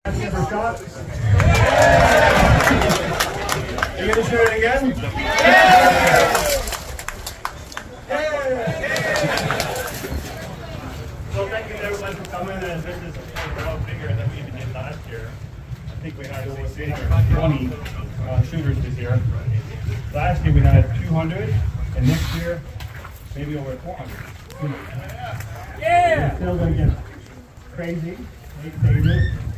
Never shot. You gonna shoot it again? So thank you to everyone for coming, and this is a lot bigger than we even did last year. I think we had 20 shooters this year. Last year we had 200, and next year maybe over 400. Yeah! It's still gonna get crazy. They say this.